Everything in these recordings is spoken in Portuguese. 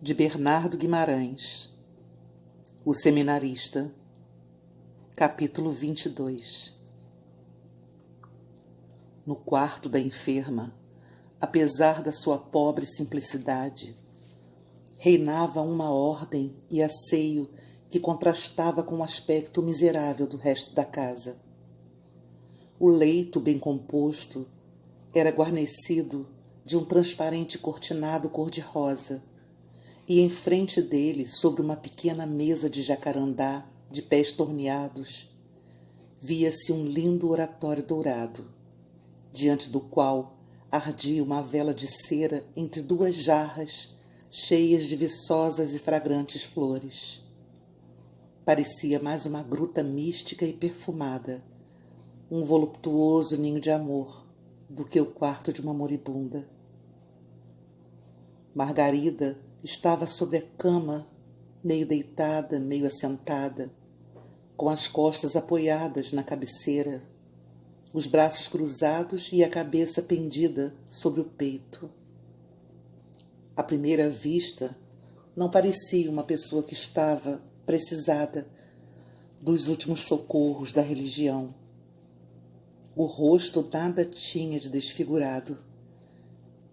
de Bernardo Guimarães, o seminarista, capítulo 22. No quarto da enferma, apesar da sua pobre simplicidade, reinava uma ordem e asseio que contrastava com o aspecto miserável do resto da casa. O leito bem composto era guarnecido de um transparente cortinado cor-de-rosa, e em frente dele, sobre uma pequena mesa de jacarandá de pés torneados, via-se um lindo oratório dourado, diante do qual ardia uma vela de cera entre duas jarras cheias de viçosas e fragrantes flores. Parecia mais uma gruta mística e perfumada, um voluptuoso ninho de amor, do que o quarto de uma moribunda. Margarida estava sobre a cama, meio deitada, meio assentada, com as costas apoiadas na cabeceira, os braços cruzados e a cabeça pendida sobre o peito. À primeira vista, não parecia uma pessoa que estava precisada dos últimos socorros da religião. O rosto nada tinha de desfigurado.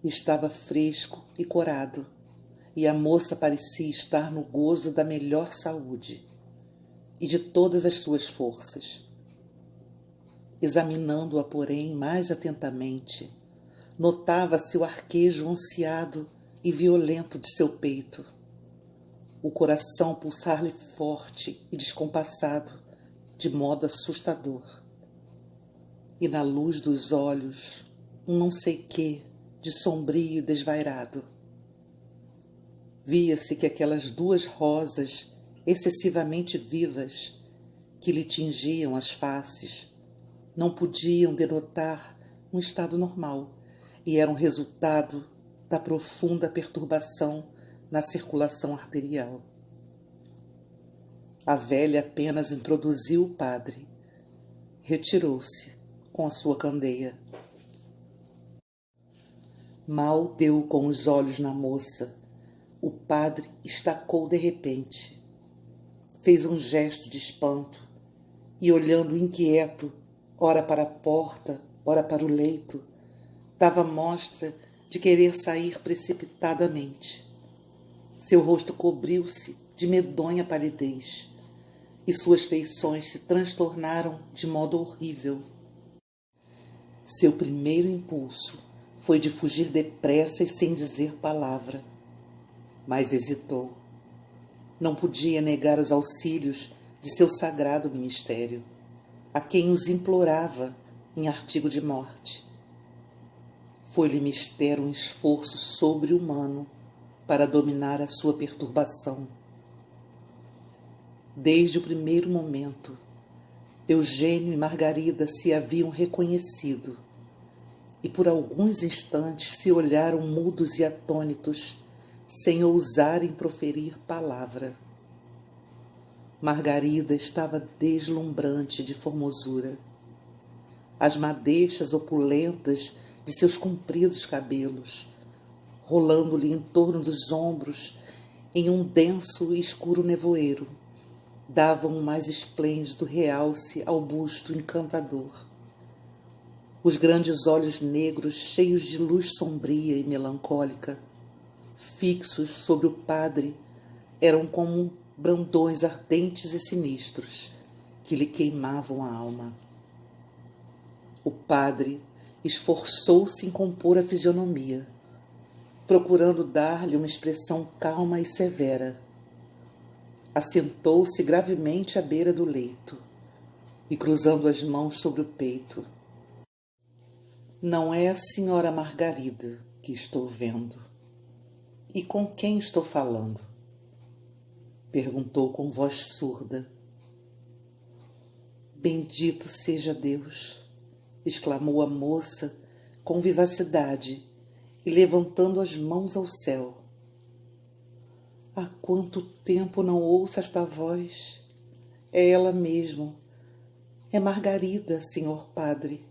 Estava fresco e corado, e a moça parecia estar no gozo da melhor saúde e de todas as suas forças. Examinando-a, porém, mais atentamente, notava-se o arquejo ansiado e violento de seu peito, o coração pulsar-lhe forte e descompassado, de modo assustador. E na luz dos olhos, um não sei quê de sombrio e desvairado. Via-se que aquelas duas rosas excessivamente vivas que lhe tingiam as faces não podiam denotar um estado normal e eram resultado da profunda perturbação na circulação arterial. A velha apenas introduziu o padre, retirou-se com a sua candeia. Mal deu com os olhos na moça, o padre estacou de repente. Fez um gesto de espanto e, olhando inquieto, ora para a porta, ora para o leito, dava mostra de querer sair precipitadamente. Seu rosto cobriu-se de medonha palidez e suas feições se transtornaram de modo horrível. Seu primeiro impulso foi de fugir depressa e sem dizer palavra. Mas hesitou. Não podia negar os auxílios de seu sagrado ministério, a quem os implorava em artigo de morte. Foi-lhe mister um esforço sobre-humano para dominar a sua perturbação. Desde o primeiro momento, Eugênio e Margarida se haviam reconhecido e por alguns instantes se olharam mudos e atônitos, sem ousarem proferir palavra. Margarida estava deslumbrante de formosura. As madeixas opulentas de seus compridos cabelos, rolando-lhe em torno dos ombros em um denso e escuro nevoeiro, davam um mais esplêndido realce ao busto encantador. Os grandes olhos negros, cheios de luz sombria e melancólica, fixos sobre o padre, eram como brandões ardentes e sinistros que lhe queimavam a alma. O padre esforçou-se em compor a fisionomia, procurando dar-lhe uma expressão calma e severa. Assentou-se gravemente à beira do leito e, cruzando as mãos sobre o peito: "Não é a senhora Margarida que estou vendo. E com quem estou falando?" perguntou com voz surda. "Bendito seja Deus!" exclamou a moça com vivacidade e levantando as mãos ao céu. "Há quanto tempo não ouço esta voz? É ela mesmo. É Margarida, senhor padre."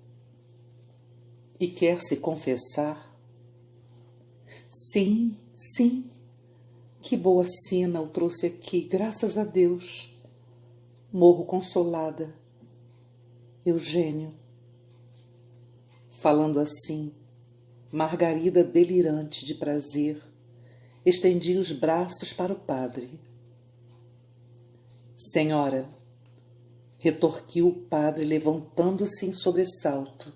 "E quer se confessar?" Sim, Que boa sina o trouxe aqui, graças a Deus. Morro consolada. Eugênio. Falando assim, Margarida, delirante de prazer, estendia os braços para o padre. Senhora, retorquiu o padre, levantando-se em sobressalto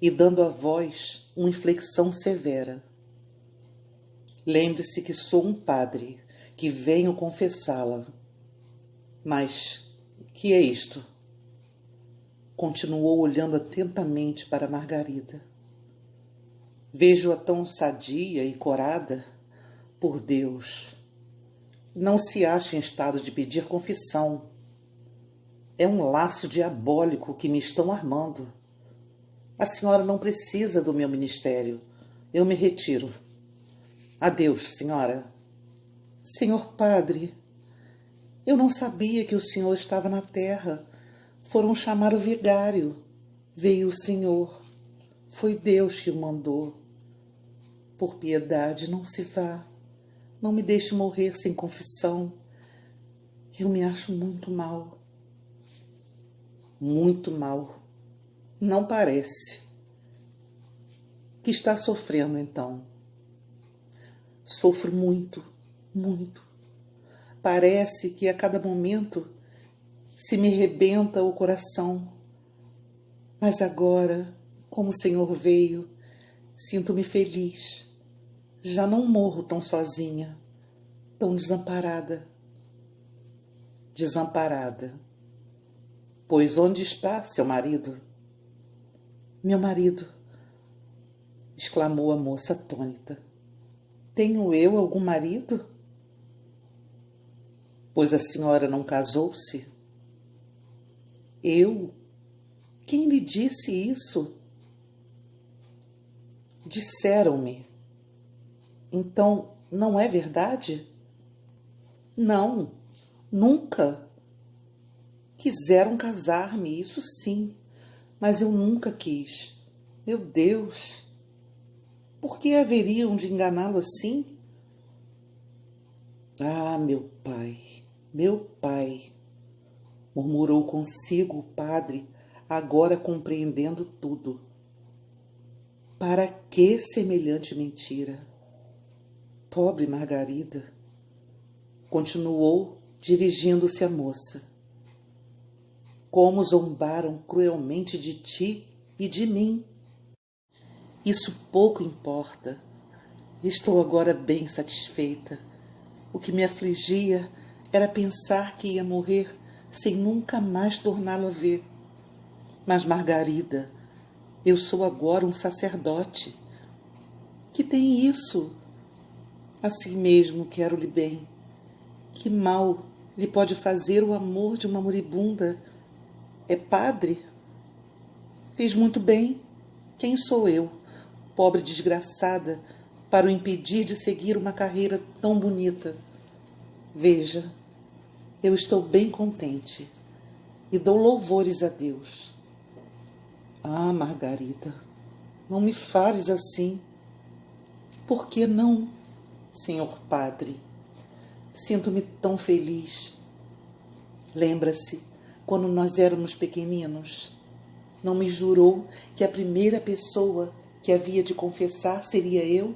e dando à voz uma inflexão severa. Lembre-se que sou um padre, que venho confessá-la. Mas que é isto? Continuou olhando atentamente para Margarida. Vejo-a tão sadia e corada. Por Deus, não se acha em estado de pedir confissão. É um laço diabólico que me estão armando. A senhora não precisa do meu ministério. Eu me retiro. Adeus, senhora. Senhor padre, eu não sabia que o senhor estava na terra. Foram chamar o vigário. Veio o senhor. Foi Deus que o mandou. Por piedade, não se vá. Não me deixe morrer sem confissão. Eu me acho muito mal. Muito mal. Não parece. Que está sofrendo, então? Sofro muito, muito. Parece que a cada momento se me rebenta o coração. Mas agora, como o Senhor veio, sinto-me feliz. Já não morro tão sozinha, tão desamparada. Desamparada. Pois onde está seu marido? Meu marido, exclamou a moça atônita. Tenho eu algum marido? Pois a senhora não casou-se? Eu? Quem lhe disse isso? Disseram-me. Então, não é verdade? Não, nunca. Quiseram casar-me, isso sim, mas eu nunca quis. Meu Deus, por que haveriam de enganá-lo assim? Ah, meu pai, murmurou consigo o padre, agora compreendendo tudo. Para que semelhante mentira? Pobre Margarida, continuou dirigindo-se à moça. Como zombaram cruelmente de ti e de mim. Isso pouco importa. Estou agora bem satisfeita. O que me afligia era pensar que ia morrer sem nunca mais torná-lo a ver. Mas, Margarida, eu sou agora um sacerdote. Que tem isso? Assim mesmo quero-lhe bem. Que mal lhe pode fazer o amor de uma moribunda? É padre? Fez muito bem. Quem sou eu, pobre desgraçada, para o impedir de seguir uma carreira tão bonita? Veja, eu estou bem contente e dou louvores a Deus. Ah, Margarida, não me fales assim. Por que não, senhor padre? Sinto-me tão feliz. Lembra-se, quando nós éramos pequeninos, não me jurou que a primeira pessoa que havia de confessar seria eu?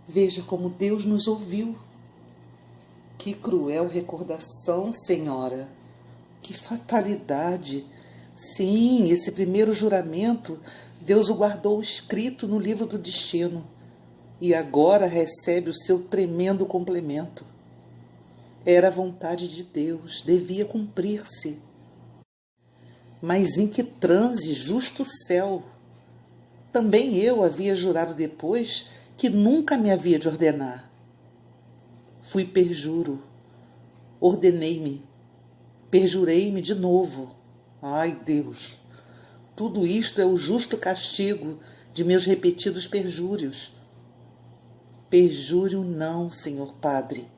Veja como Deus nos ouviu. Que cruel recordação, senhora. Que fatalidade. Sim, esse primeiro juramento, Deus o guardou escrito no livro do destino. E agora recebe o seu tremendo complemento. Era a vontade de Deus, devia cumprir-se. Mas em que transe, justo céu! Também eu havia jurado depois que nunca me havia de ordenar. Fui perjuro, ordenei-me, perjurei-me de novo. Ai, Deus, tudo isto é o justo castigo de meus repetidos perjúrios. Perjúrio não, senhor padre.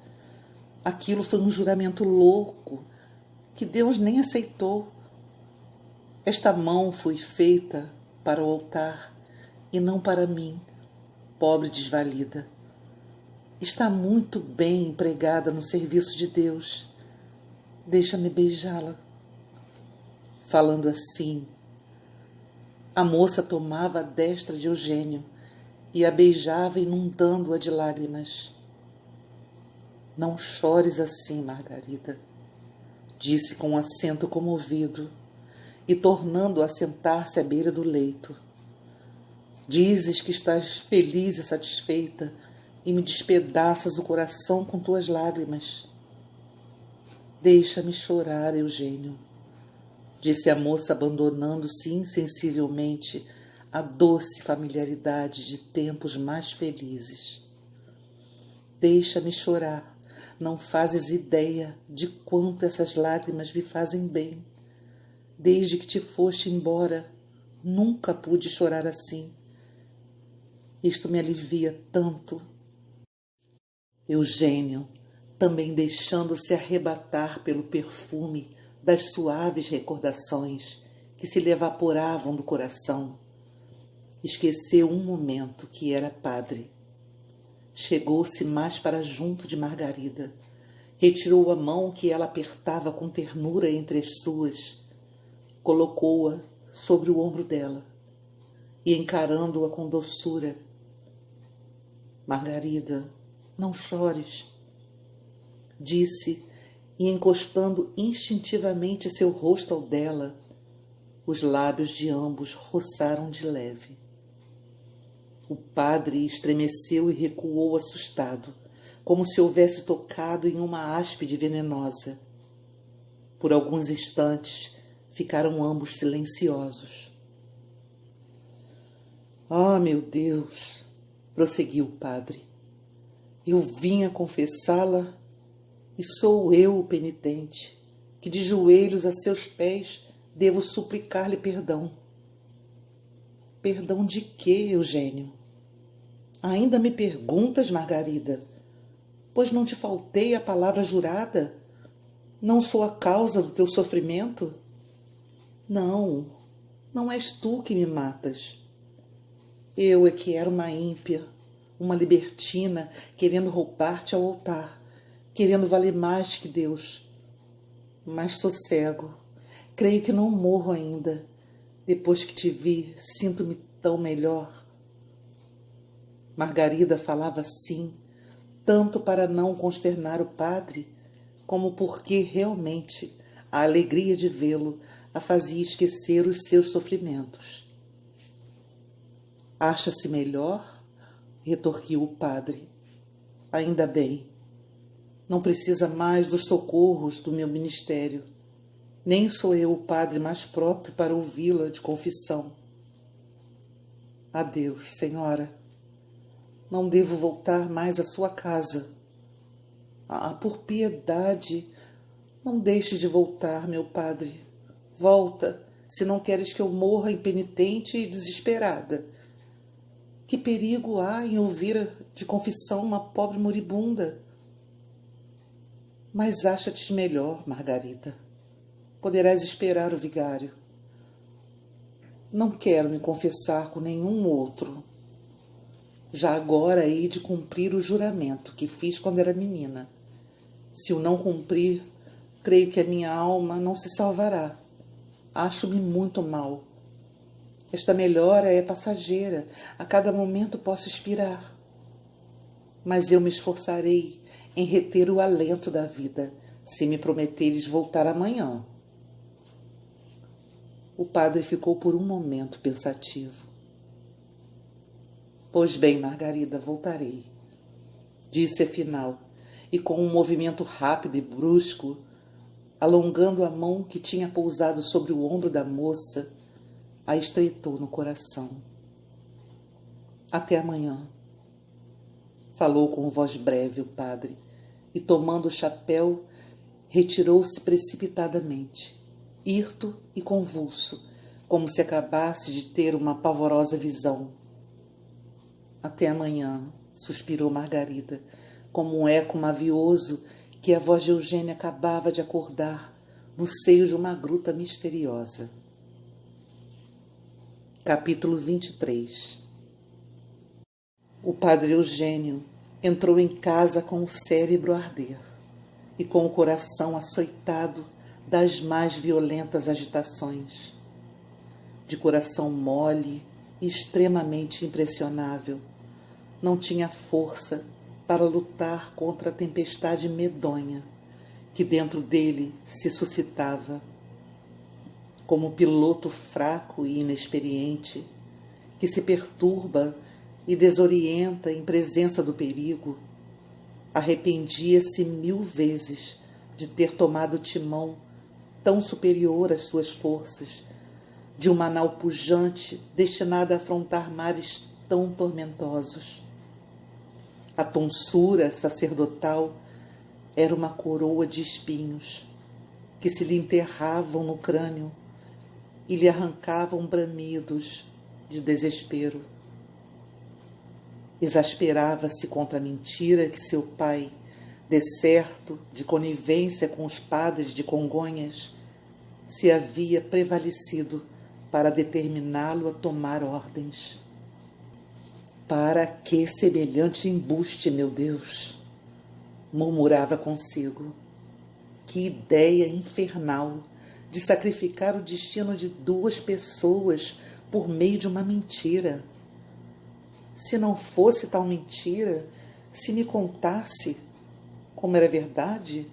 Aquilo foi um juramento louco, que Deus nem aceitou. Esta mão foi feita para o altar e não para mim, pobre desvalida. Está muito bem empregada no serviço de Deus. Deixa-me beijá-la. Falando assim, a moça tomava a destra de Eugênio e a beijava, inundando-a de lágrimas. Não chores assim, Margarida, disse com um acento comovido e tornando-a a sentar-se à beira do leito. Dizes que estás feliz e satisfeita e me despedaças o coração com tuas lágrimas. Deixa-me chorar, Eugênio, disse a moça, abandonando-se insensivelmente à doce familiaridade de tempos mais felizes. Deixa-me chorar, não fazes ideia de quanto essas lágrimas me fazem bem. Desde que te foste embora, nunca pude chorar assim. Isto me alivia tanto. Eugênio, também deixando-se arrebatar pelo perfume das suaves recordações que se lhe evaporavam do coração, esqueceu um momento que era padre. Chegou-se mais para junto de Margarida, retirou a mão que ela apertava com ternura entre as suas, colocou-a sobre o ombro dela e, encarando-a com doçura: Margarida, não chores, disse, e encostando instintivamente seu rosto ao dela, os lábios de ambos roçaram de leve. O padre estremeceu e recuou assustado, como se houvesse tocado em uma áspide venenosa. Por alguns instantes ficaram ambos silenciosos. Ah, meu Deus, prosseguiu o padre, eu vinha confessá-la e sou eu o penitente, que de joelhos a seus pés devo suplicar-lhe perdão. Perdão de quê, Eugênio? Ainda me perguntas, Margarida? Pois não te faltei a palavra jurada? Não sou a causa do teu sofrimento? Não, não és tu que me matas. Eu é que era uma ímpia, uma libertina, querendo roubar-te ao altar, querendo valer mais que Deus. Mas sou cego, creio que não morro ainda. Depois que te vi, sinto-me tão melhor. Margarida falava assim, tanto para não consternar o padre, como porque realmente a alegria de vê-lo a fazia esquecer os seus sofrimentos. Acha-se melhor? Retorquiu o padre. Ainda bem. Não precisa mais dos socorros do meu ministério. Nem sou eu o padre mais próprio para ouvi-la de confissão. Adeus, senhora. Não devo voltar mais à sua casa. Ah, por piedade, não deixe de voltar, meu padre. Volta, se não queres que eu morra impenitente e desesperada. Que perigo há em ouvir de confissão uma pobre moribunda? Mas acha-te melhor, Margarida. Poderás esperar o vigário. Não quero me confessar com nenhum outro. Já agora hei de cumprir o juramento que fiz quando era menina. Se o não cumprir, creio que a minha alma não se salvará. Acho-me muito mal. Esta melhora é passageira, a cada momento posso expirar. Mas eu me esforçarei em reter o alento da vida, se me prometeres voltar amanhã. O padre ficou por um momento pensativo. Pois bem, Margarida, voltarei, disse afinal, e com um movimento rápido e brusco, alongando a mão que tinha pousado sobre o ombro da moça, a estreitou no coração. Até amanhã, falou com voz breve o padre, e tomando o chapéu, retirou-se precipitadamente, hirto e convulso, como se acabasse de ter uma pavorosa visão. Até amanhã, suspirou Margarida, como um eco mavioso que a voz de Eugênia acabava de acordar no seio de uma gruta misteriosa. Capítulo 23. O padre Eugênio Entrou em casa com o cérebro a arder e com o coração açoitado das mais violentas agitações. De coração mole e extremamente impressionável, não tinha força para lutar contra a tempestade medonha que dentro dele se suscitava. Como piloto fraco e inexperiente, que se perturba e desorienta em presença do perigo, arrependia-se 1000 vezes de ter tomado timão tão superior às suas forças, de uma nau pujante destinada a afrontar mares tão tormentosos. A tonsura sacerdotal era uma coroa de espinhos que se lhe enterravam no crânio e lhe arrancavam bramidos de desespero. Exasperava-se contra a mentira que seu pai, decerto de conivência com os padres de Congonhas, se havia prevalecido para determiná-lo a tomar ordens. Para que semelhante embuste, meu Deus? Murmurava consigo. Que ideia infernal de sacrificar o destino de 2 pessoas por meio de uma mentira. Se não fosse tal mentira, se me contasse, como era verdade,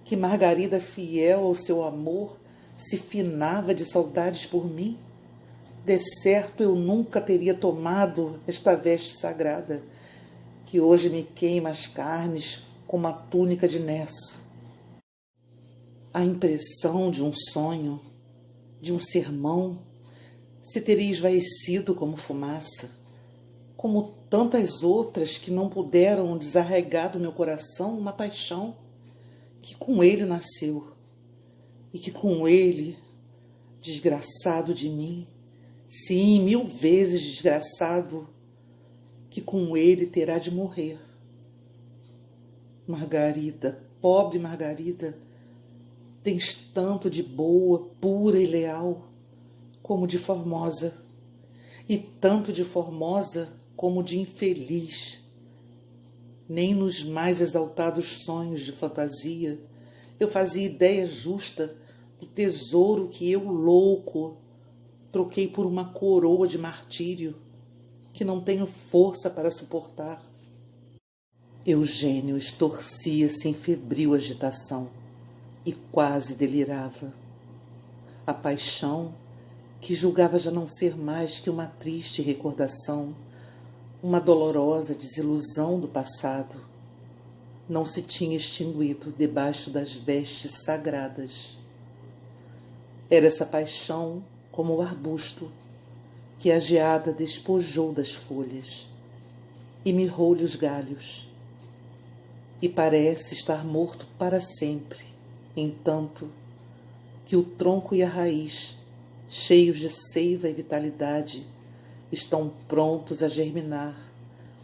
que Margarida, fiel ao seu amor, se finava de saudades por mim, de certo eu nunca teria tomado esta veste sagrada, que hoje me queima as carnes com uma túnica de Nesso. A impressão de um sonho, de um sermão, se teria esvaecido como fumaça, como tantas outras que não puderam desarraigar do meu coração uma paixão que com ele nasceu e que com ele, desgraçado de mim, sim, 1000 vezes desgraçado, que com ele terá de morrer. Margarida, pobre Margarida, tens tanto de boa, pura e leal, como de formosa, e tanto de formosa como de infeliz. Nem nos mais exaltados sonhos de fantasia eu fazia ideia justa do tesouro que eu, louco, troquei por uma coroa de martírio que não tenho força para suportar. Eugênio estorcia-se em febril agitação e quase delirava. A paixão, que julgava já não ser mais que uma triste recordação, uma dolorosa desilusão do passado, não se tinha extinguido debaixo das vestes sagradas. Era essa paixão como o arbusto que a geada despojou das folhas e mirrou-lhe os galhos, e parece estar morto para sempre, entanto que o tronco e a raiz, cheios de seiva e vitalidade, estão prontos a germinar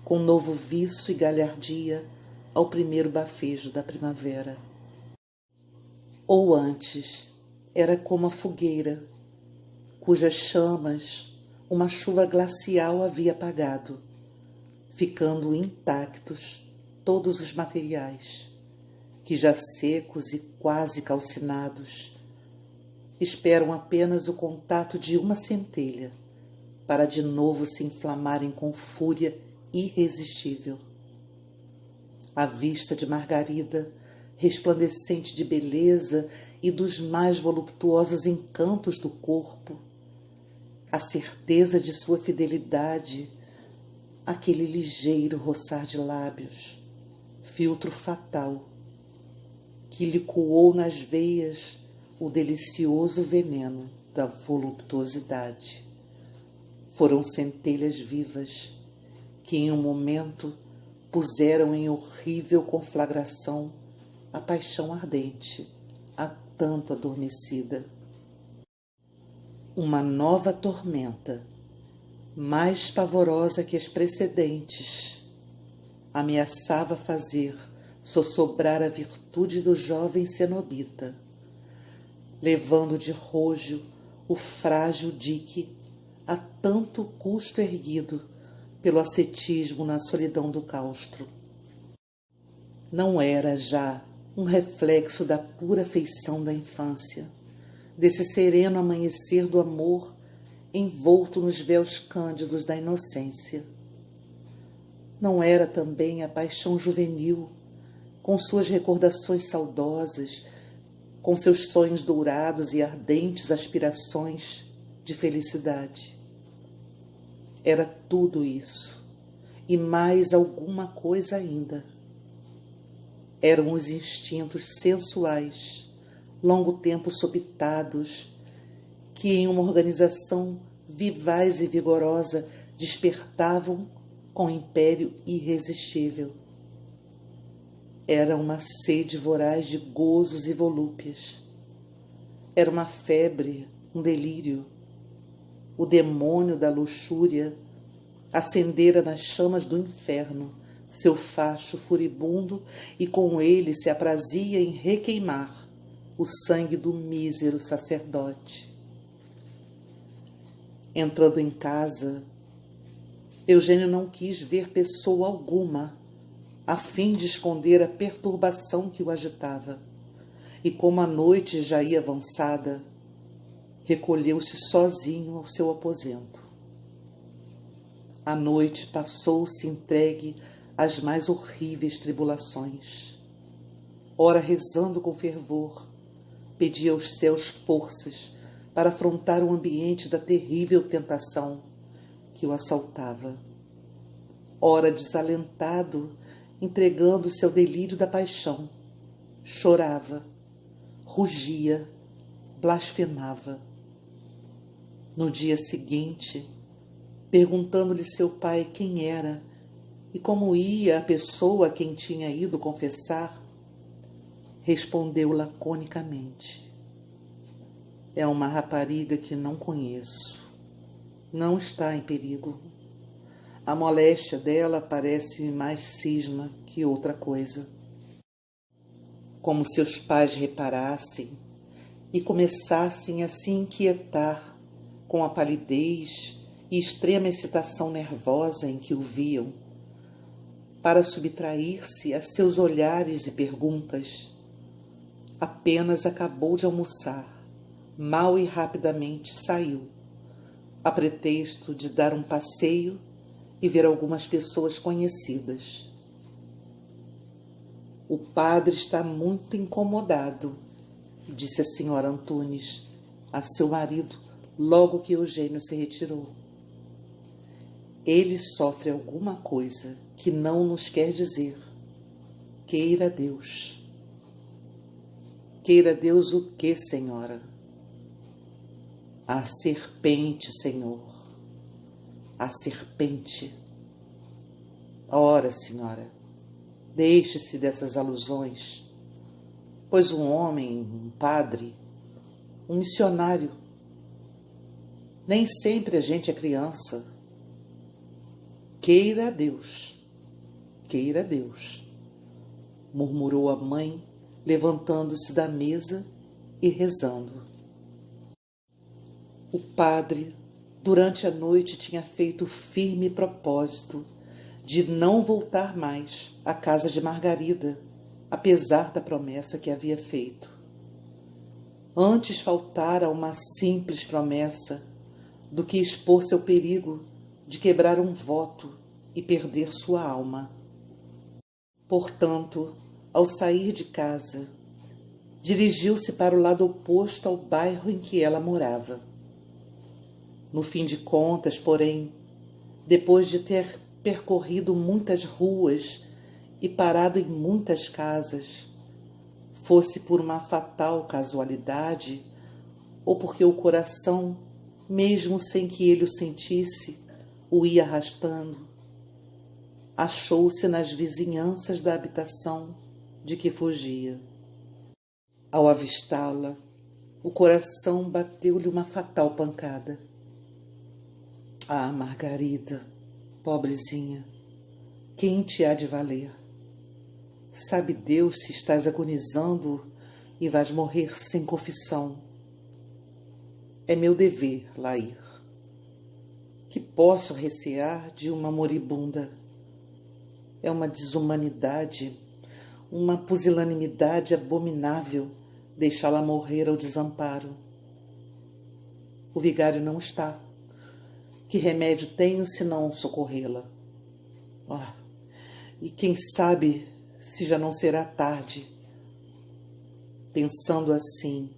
com novo viço e galhardia ao primeiro bafejo da primavera. Ou antes, era como a fogueira, cujas chamas uma chuva glacial havia apagado, ficando intactos todos os materiais, que já secos e quase calcinados, esperam apenas o contato de uma centelha para de novo se inflamarem com fúria irresistível. A vista de Margarida, resplandecente de beleza e dos mais voluptuosos encantos do corpo, a certeza de sua fidelidade, aquele ligeiro roçar de lábios, filtro fatal, que lhe coou nas veias o delicioso veneno da voluptuosidade. Foram centelhas vivas que em um momento puseram em horrível conflagração a paixão ardente, há tanto adormecida. Uma nova tormenta, mais pavorosa que as precedentes, ameaçava fazer sossobrar a virtude do jovem cenobita, levando de rojo o frágil dique a tanto custo erguido pelo ascetismo na solidão do claustro. Não era já um reflexo da pura feição da infância, desse sereno amanhecer do amor envolto nos véus cândidos da inocência. Não era também a paixão juvenil, com suas recordações saudosas, com seus sonhos dourados e ardentes aspirações de felicidade. Era tudo isso, e mais alguma coisa ainda. Eram os instintos sensuais, longo tempo sopitados, que em uma organização vivaz e vigorosa despertavam com império irresistível. Era uma sede voraz de gozos e volúpias. Era uma febre, um delírio. O demônio da luxúria acendera nas chamas do inferno seu facho furibundo e com ele se aprazia em requeimar o sangue do mísero sacerdote. Entrando em casa, Eugênio não quis ver pessoa alguma, a fim de esconder a perturbação que o agitava, e como a noite já ia avançada, recolheu-se sozinho ao seu aposento. A noite passou-se entregue às mais horríveis tribulações. Ora, rezando com fervor, pedia aos céus forças para afrontar o ambiente da terrível tentação que o assaltava. Ora, desalentado, entregando-se ao delírio da paixão, chorava, rugia, blasfemava. No dia seguinte, perguntando-lhe seu pai quem era e como ia a pessoa a quem tinha ido confessar, respondeu laconicamente: é uma rapariga que não conheço. Não está em perigo. A moléstia dela parece mais cisma que outra coisa. Como seus pais reparassem e começassem a se inquietar com a palidez e extrema excitação nervosa em que o viam, para subtrair-se a seus olhares e perguntas, apenas acabou de almoçar, mal e rapidamente saiu, a pretexto de dar um passeio e ver algumas pessoas conhecidas. O padre está muito incomodado, disse a senhora Antunes a seu marido logo que Eugênio se retirou. Ele sofre alguma coisa que não nos quer dizer. Queira Deus. Queira Deus o quê, senhora? A serpente, senhor. A serpente. Ora, senhora, deixe-se dessas alusões, pois um homem, um padre, um missionário, nem sempre a gente é criança. Queira Deus, murmurou a mãe, levantando-se da mesa e rezando. O padre, durante a noite, tinha feito o firme propósito de não voltar mais à casa de Margarida, apesar da promessa que havia feito. Antes faltara uma simples promessa do que expor-se ao perigo de quebrar um voto e perder sua alma. Portanto, ao sair de casa, dirigiu-se para o lado oposto ao bairro em que ela morava. No fim de contas, porém, depois de ter percorrido muitas ruas e parado em muitas casas, fosse por uma fatal casualidade ou porque o coração, mesmo sem que ele o sentisse, o ia arrastando, achou-se nas vizinhanças da habitação de que fugia. Ao avistá-la, o coração bateu-lhe uma fatal pancada. Ah, Margarida, pobrezinha, quem te há de valer? Sabe Deus se estás agonizando e vais morrer sem confissão. É meu dever lá ir. Que posso recear de uma moribunda? É uma desumanidade, uma pusilanimidade abominável deixá-la morrer ao desamparo. O vigário não está. Que remédio tenho senão socorrê-la? E quem sabe se já não será tarde? Pensando assim,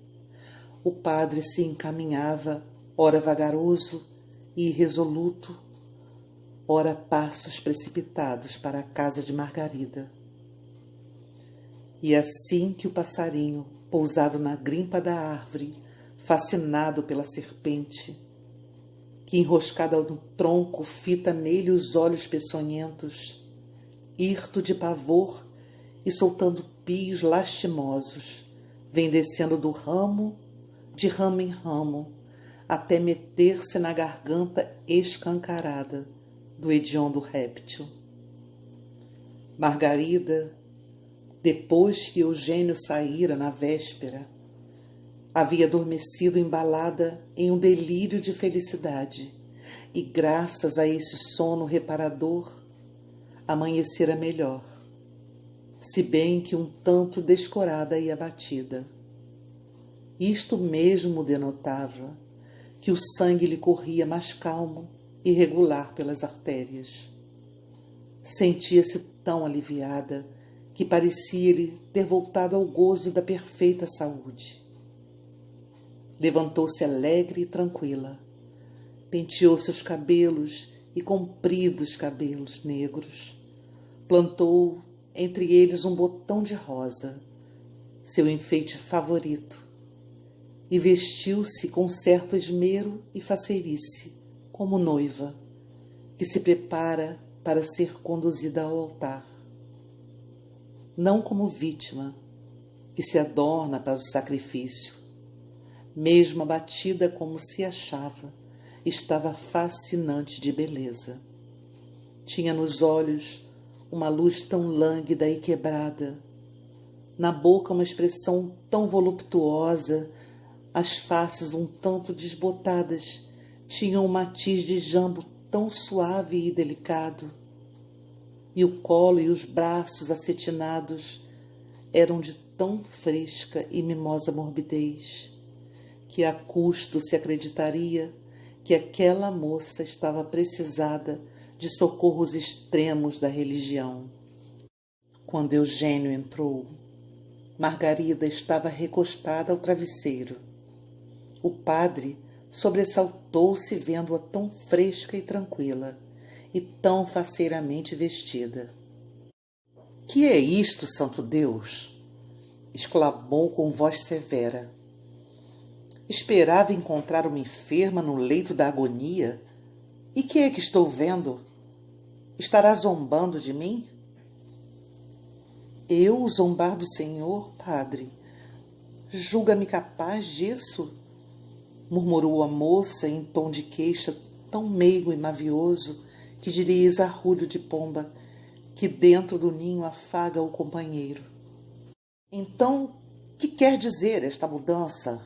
o padre se encaminhava, ora vagaroso e irresoluto, ora passos precipitados para a casa de Margarida. E assim que o passarinho, pousado na grimpa da árvore, fascinado pela serpente, que enroscada no tronco fita nele os olhos peçonhentos, hirto de pavor e soltando pios lastimosos, vem descendo do ramo, de ramo em ramo, até meter-se na garganta escancarada do hediondo réptil. Margarida, depois que Eugênio saíra na véspera, havia adormecido embalada em um delírio de felicidade e, graças a esse sono reparador, amanhecera melhor, se bem que um tanto descorada e abatida. Isto mesmo denotava que o sangue lhe corria mais calmo e regular pelas artérias. Sentia-se tão aliviada que parecia-lhe ter voltado ao gozo da perfeita saúde. Levantou-se alegre e tranquila, penteou seus cabelos e compridos cabelos negros, plantou entre eles um botão de rosa, seu enfeite favorito, e vestiu-se com certo esmero e faceirice, como noiva, que se prepara para ser conduzida ao altar. Não como vítima, que se adorna para o sacrifício. Mesmo abatida como se achava, estava fascinante de beleza. Tinha nos olhos uma luz tão lânguida e quebrada, na boca uma expressão tão voluptuosa, as faces um tanto desbotadas tinham um matiz de jambo tão suave e delicado, e o colo e os braços acetinados eram de tão fresca e mimosa morbidez, que a custo se acreditaria que aquela moça estava precisada de socorros extremos da religião. Quando Eugênio entrou, Margarida estava recostada ao travesseiro. O padre sobressaltou-se vendo-a tão fresca e tranquila, e tão faceiramente vestida. «Que é isto, santo Deus?» exclamou com voz severa. «Esperava encontrar uma enferma no leito da agonia? E que é que estou vendo? Estará zombando de mim?» «Eu zombar do Senhor, padre? Julga-me capaz disso?» murmurou a moça em tom de queixa tão meigo e mavioso que dirias arrulho de pomba que dentro do ninho afaga o companheiro. «Então, que quer dizer esta mudança?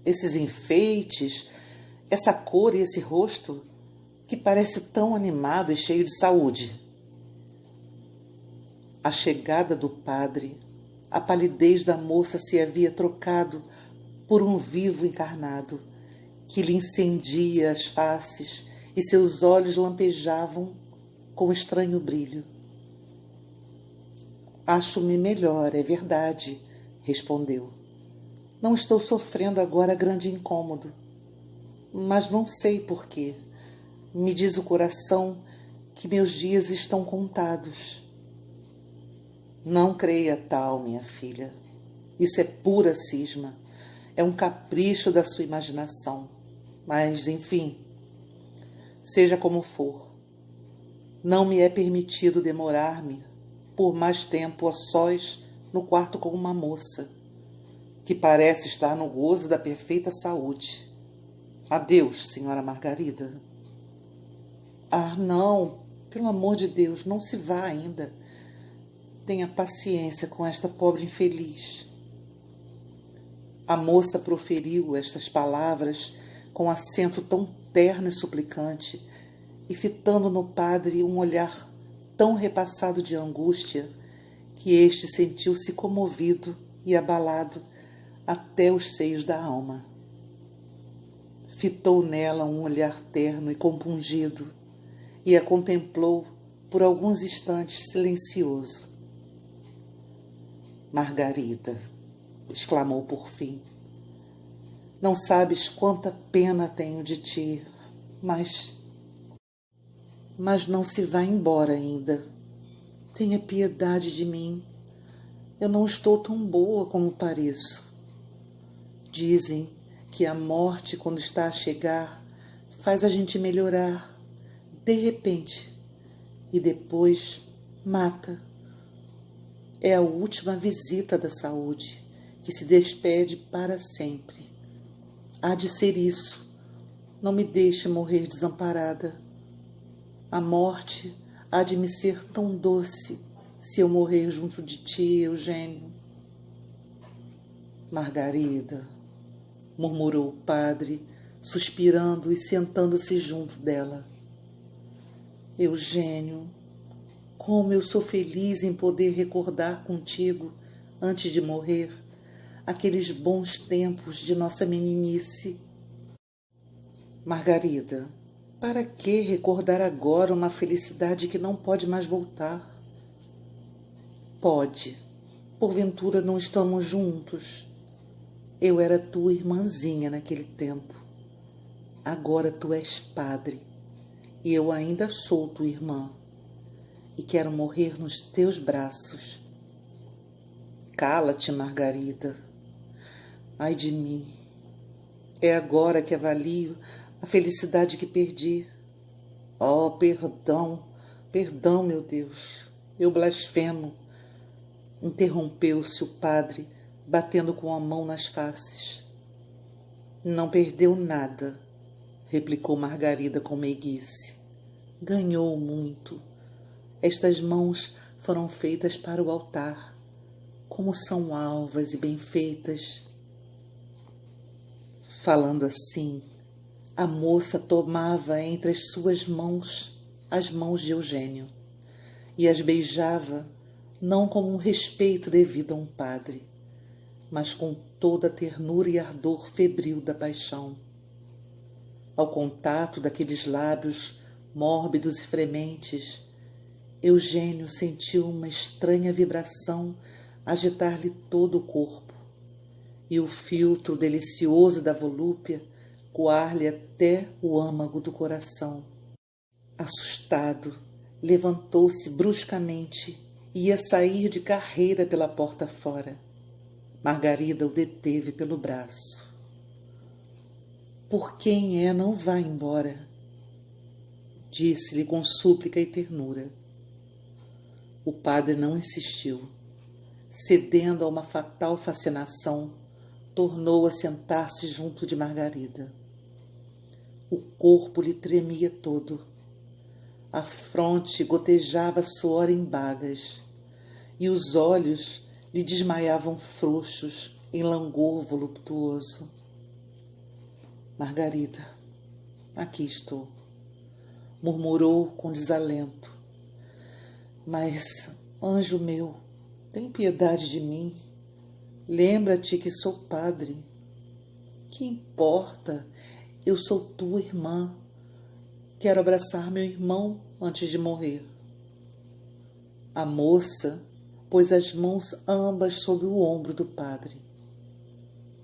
Esses enfeites, essa cor e esse rosto que parece tão animado e cheio de saúde?» A chegada do padre, a palidez da moça se havia trocado por um vivo encarnado, que lhe incendia as faces e seus olhos lampejavam com estranho brilho. «Acho-me melhor, é verdade», respondeu. «Não estou sofrendo agora grande incômodo, mas não sei por quê. Me diz o coração que meus dias estão contados.» «Não creia tal, minha filha. Isso é pura cisma. É um capricho da sua imaginação. Mas, enfim, seja como for, não me é permitido demorar-me por mais tempo a sós no quarto com uma moça, que parece estar no gozo da perfeita saúde. Adeus, senhora Margarida.» «Ah, não, pelo amor de Deus, não se vá ainda. Tenha paciência com esta pobre infeliz.» A moça proferiu estas palavras com acento tão terno e suplicante, e fitando no padre um olhar tão repassado de angústia, que este sentiu-se comovido e abalado até os seios da alma. Fitou nela um olhar terno e compungido e a contemplou por alguns instantes silencioso. Margarida, exclamou por fim, não sabes quanta pena tenho de ti, mas não se vá embora ainda. Tenha piedade de mim. Eu não estou tão boa como pareço. Dizem que a morte, quando está a chegar, faz a gente melhorar, de repente, e depois mata. É a última visita da saúde, que se despede para sempre. Há de ser isso. Não me deixe morrer desamparada. A morte há de me ser tão doce se eu morrer junto de ti, Eugênio. Margarida, murmurou o padre, suspirando e sentando-se junto dela. Eugênio, como eu sou feliz em poder recordar contigo, antes de morrer, aqueles bons tempos de nossa meninice. Margarida, para que recordar agora uma felicidade que não pode mais voltar? Pode. Porventura não estamos juntos. Eu era tua irmãzinha naquele tempo. Agora tu és padre, e eu ainda sou tua irmã, e quero morrer nos teus braços. Cala-te, Margarida. Ai de mim. É agora que avalio a felicidade que perdi. Oh, perdão, perdão, meu Deus, eu blasfemo. Interrompeu-se o padre, batendo com a mão nas faces. Não perdeu nada, replicou Margarida com meiguice. Ganhou muito. Estas mãos foram feitas para o altar. Como são alvas e bem feitas. Falando assim, a moça tomava entre as suas mãos as mãos de Eugênio e as beijava não como um respeito devido a um padre, mas com toda a ternura e ardor febril da paixão. Ao contato daqueles lábios mórbidos e frementes, Eugênio sentiu uma estranha vibração agitar-lhe todo o corpo, e o filtro delicioso da volúpia coar-lhe até o âmago do coração. Assustado, levantou-se bruscamente e ia sair de carreira pela porta fora. Margarida o deteve pelo braço. Por quem é, não vá embora, disse-lhe com súplica e ternura. O padre não insistiu. Cedendo a uma fatal fascinação, tornou a sentar-se junto de Margarida. O corpo lhe tremia todo. A fronte gotejava suor em bagas, e os olhos lhe desmaiavam frouxos em langor voluptuoso. Margarida, aqui estou, murmurou com desalento. Mas, anjo meu, tem piedade de mim. Lembra-te que sou padre. Que importa? Eu sou tua irmã. Quero abraçar meu irmão antes de morrer. A moça pôs as mãos ambas sobre o ombro do padre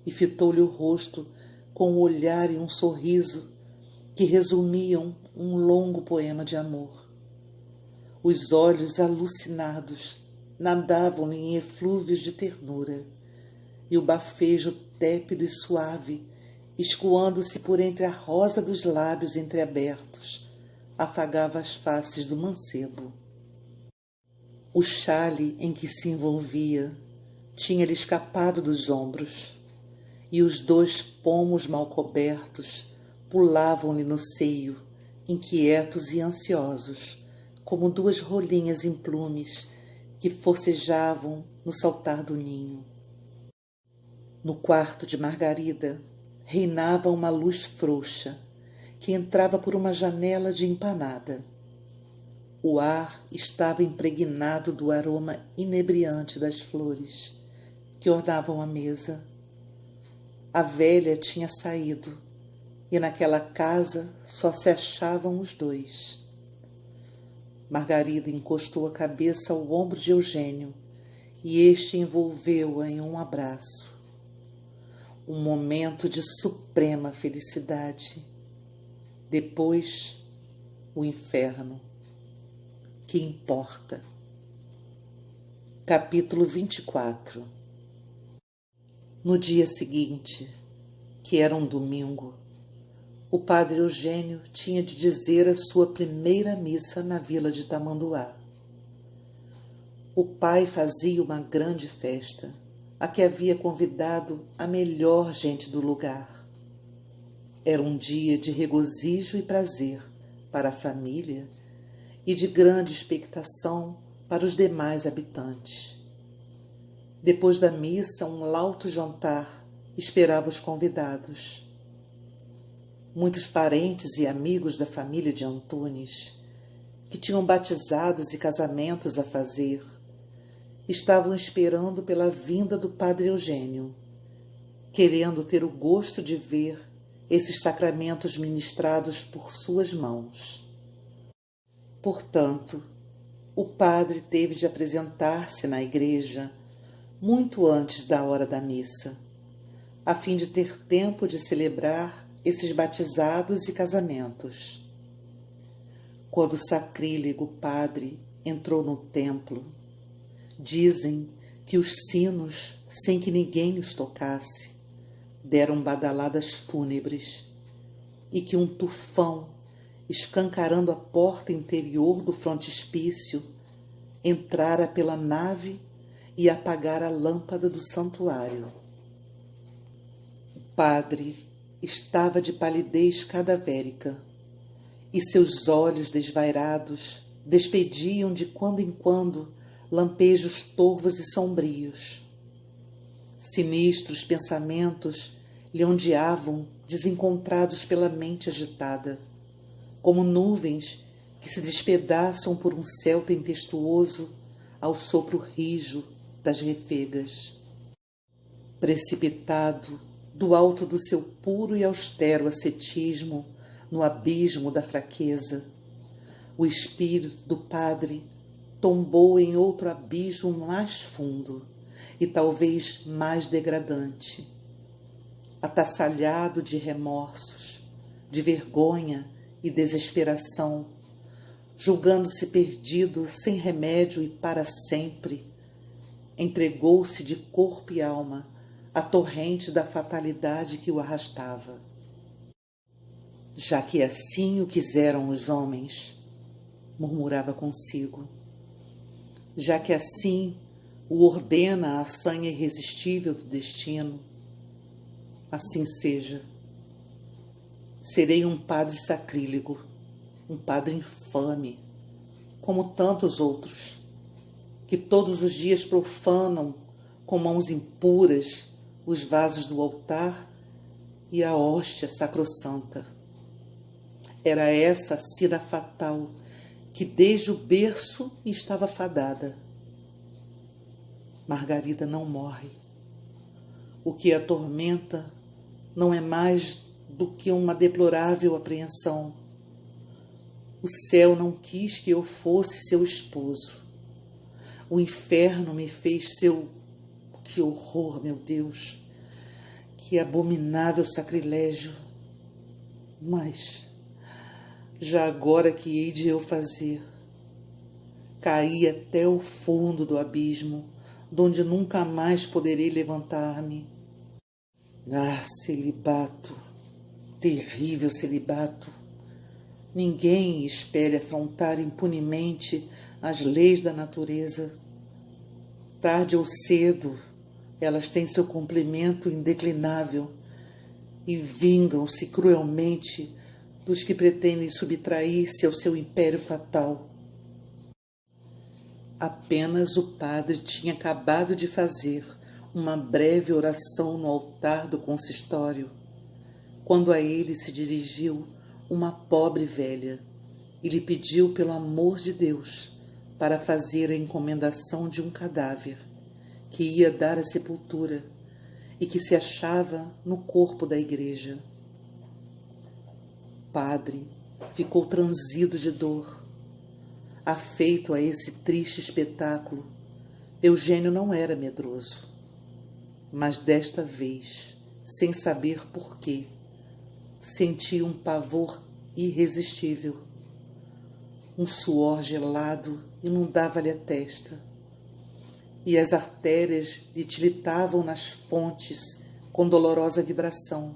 e fitou-lhe o rosto com um olhar e um sorriso que resumiam um longo poema de amor. Os olhos alucinados nadavam-lhe em eflúvios de ternura, e o bafejo tépido e suave, escoando-se por entre a rosa dos lábios entreabertos, afagava as faces do mancebo. O xale em que se envolvia tinha-lhe escapado dos ombros, e os 2 pomos mal cobertos pulavam-lhe no seio, inquietos e ansiosos, como 2 rolinhas em plumes que forcejavam no saltar do ninho. No quarto de Margarida reinava uma luz frouxa que entrava por uma janela de empanada. O ar estava impregnado do aroma inebriante das flores que ornavam a mesa. A velha tinha saído e naquela casa só se achavam os dois. Margarida encostou a cabeça ao ombro de Eugênio e este envolveu-a em um abraço. Um momento de suprema felicidade. Depois, o inferno. Que importa? Capítulo 24. No dia seguinte, que era um domingo, o padre Eugênio tinha de dizer a sua primeira missa na vila de Tamanduá. O pai fazia uma grande festa, a que havia convidado a melhor gente do lugar. Era um dia de regozijo e prazer para a família e de grande expectação para os demais habitantes. Depois da missa, um lauto jantar esperava os convidados. Muitos parentes e amigos da família de Antunes, que tinham batizados e casamentos a fazer, estavam esperando pela vinda do padre Eugênio, querendo ter o gosto de ver esses sacramentos ministrados por suas mãos. Portanto, o padre teve de apresentar-se na igreja muito antes da hora da missa, a fim de ter tempo de celebrar esses batizados e casamentos. Quando o sacrílego padre entrou no templo, dizem que os sinos, sem que ninguém os tocasse, deram badaladas fúnebres e que um tufão, escancarando a porta interior do frontispício, entrara pela nave e apagara a lâmpada do santuário. O padre estava de palidez cadavérica e seus olhos desvairados despediam de quando em quando lampejos torvos e sombrios. Sinistros pensamentos lhe ondeavam desencontrados pela mente agitada, como nuvens que se despedaçam por um céu tempestuoso ao sopro rijo das refegas. Precipitado do alto do seu puro e austero ascetismo no abismo da fraqueza, o espírito do padre tombou em outro abismo mais fundo e talvez mais degradante, atassalhado de remorsos, de vergonha e desesperação, julgando-se perdido sem remédio e para sempre, entregou-se de corpo e alma à torrente da fatalidade que o arrastava. Já que assim o quiseram os homens, murmurava consigo, já que assim o ordena a sanha irresistível do destino, assim seja. Serei um padre sacrílego, um padre infame, como tantos outros, que todos os dias profanam com mãos impuras os vasos do altar e a hóstia sacrossanta. Era essa a sina fatal que desde o berço estava fadada. Margarida não morre. O que a atormenta não é mais do que uma deplorável apreensão. O céu não quis que eu fosse seu esposo. O inferno me fez seu... Que horror, meu Deus! Que abominável sacrilégio! Mas, já agora que hei de eu fazer? Caí até o fundo do abismo, donde nunca mais poderei levantar-me. Ah, celibato! Terrível celibato! Ninguém espere afrontar impunemente as leis da natureza. Tarde ou cedo, elas têm seu cumprimento indeclinável e vingam-se cruelmente dos que pretendem subtrair-se ao seu império fatal. Apenas o padre tinha acabado de fazer uma breve oração no altar do consistório, quando a ele se dirigiu uma pobre velha, e lhe pediu pelo amor de Deus para fazer a encomendação de um cadáver que ia dar à sepultura e que se achava no corpo da igreja. O padre ficou transido de dor. Afeito a esse triste espetáculo, Eugênio não era medroso, mas desta vez, sem saber porquê, sentia um pavor irresistível. Um suor gelado inundava-lhe a testa, e as artérias lhe tilitavam nas fontes com dolorosa vibração.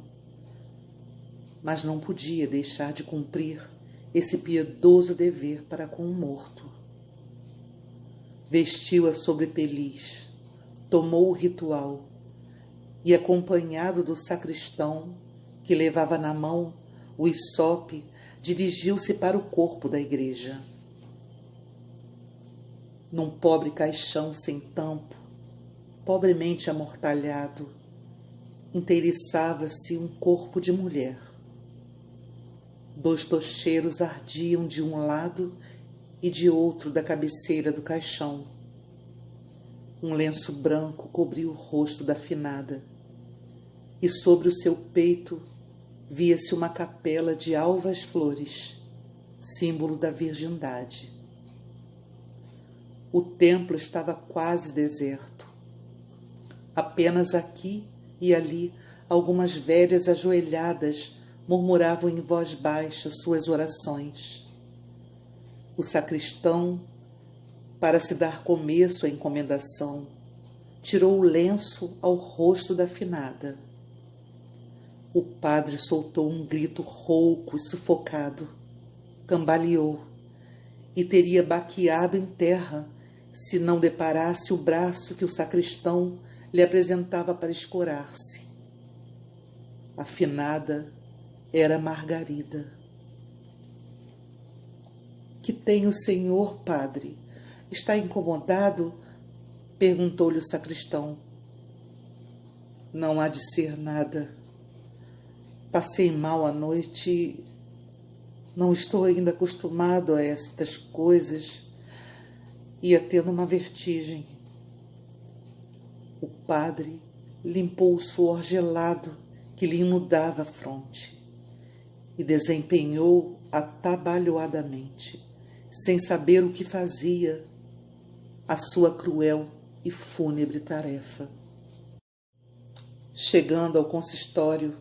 Mas não podia deixar de cumprir esse piedoso dever para com o morto. Vestiu a sobrepeliz, tomou o ritual e, acompanhado do sacristão, que levava na mão o hisope, dirigiu-se para o corpo da igreja. Num pobre caixão sem tampo, pobremente amortalhado, inteiriçava-se um corpo de mulher. 2 tocheiros ardiam de um lado e de outro da cabeceira do caixão. Um lenço branco cobria o rosto da finada, e sobre o seu peito via-se uma capela de alvas flores, símbolo da virgindade. O templo estava quase deserto. Apenas aqui e ali algumas velhas ajoelhadas murmuravam em voz baixa suas orações. O sacristão, para se dar começo à encomendação, tirou o lenço ao rosto da finada. O padre soltou um grito rouco e sufocado, cambaleou e teria baqueado em terra se não deparasse o braço que o sacristão lhe apresentava para escorar-se. A finada era Margarida. Que tem o senhor, padre? Está incomodado? Perguntou-lhe o sacristão. Não há de ser nada. Passei mal à noite. Não estou ainda acostumado a estas coisas. Ia tendo uma vertigem. O padre limpou o suor gelado que lhe inundava a fronte e desempenhou atabalhoadamente, sem saber o que fazia, a sua cruel e fúnebre tarefa. Chegando ao consistório,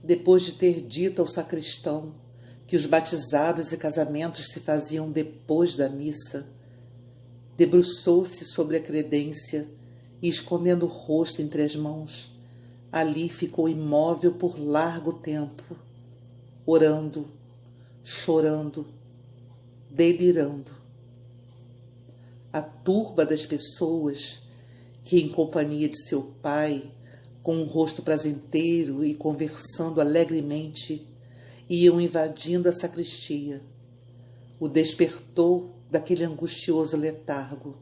depois de ter dito ao sacristão que os batizados e casamentos se faziam depois da missa, debruçou-se sobre a credência e, escondendo o rosto entre as mãos, ali ficou imóvel por largo tempo, orando, chorando, delirando. A turba das pessoas que, em companhia de seu pai, com um rosto prazenteiro e conversando alegremente, iam invadindo a sacristia, o despertou daquele angustioso letargo.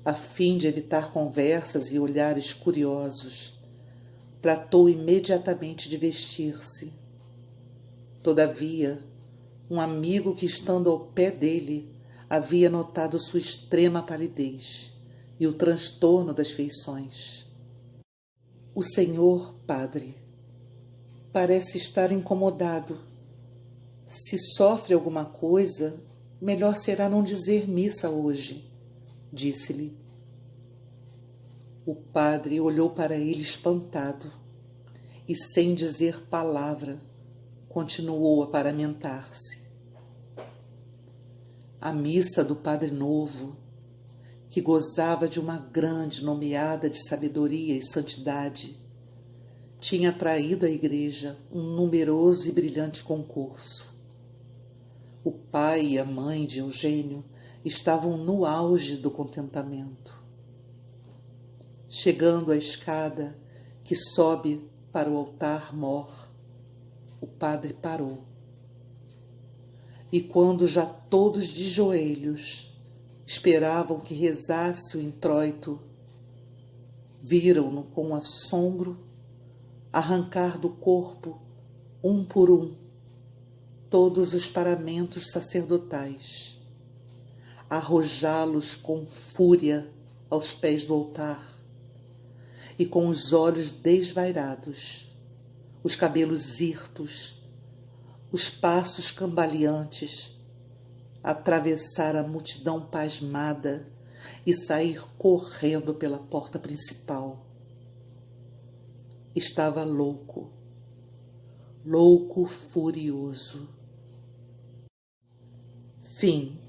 A fim de evitar conversas e olhares curiosos, tratou imediatamente de vestir-se. Todavia, um amigo que, estando ao pé dele, havia notado sua extrema palidez e o transtorno das feições. O senhor, padre, parece estar incomodado. Se sofre alguma coisa, melhor será não dizer missa hoje, disse-lhe. O padre olhou para ele espantado e, sem dizer palavra, continuou a paramentar-se. A missa do Padre Novo, que gozava de uma grande nomeada de sabedoria e santidade, tinha atraído à igreja um numeroso e brilhante concurso. O pai e a mãe de Eugênio estavam no auge do contentamento. Chegando à escada que sobe para o altar-mor, o padre parou. E quando já todos de joelhos esperavam que rezasse o introito, viram-no com assombro arrancar do corpo, um por um, todos os paramentos sacerdotais, arrojá-los com fúria aos pés do altar, e com os olhos desvairados, os cabelos hirtos, os passos cambaleantes, atravessar a multidão pasmada e sair correndo pela porta principal. Estava louco, louco furioso. Fim.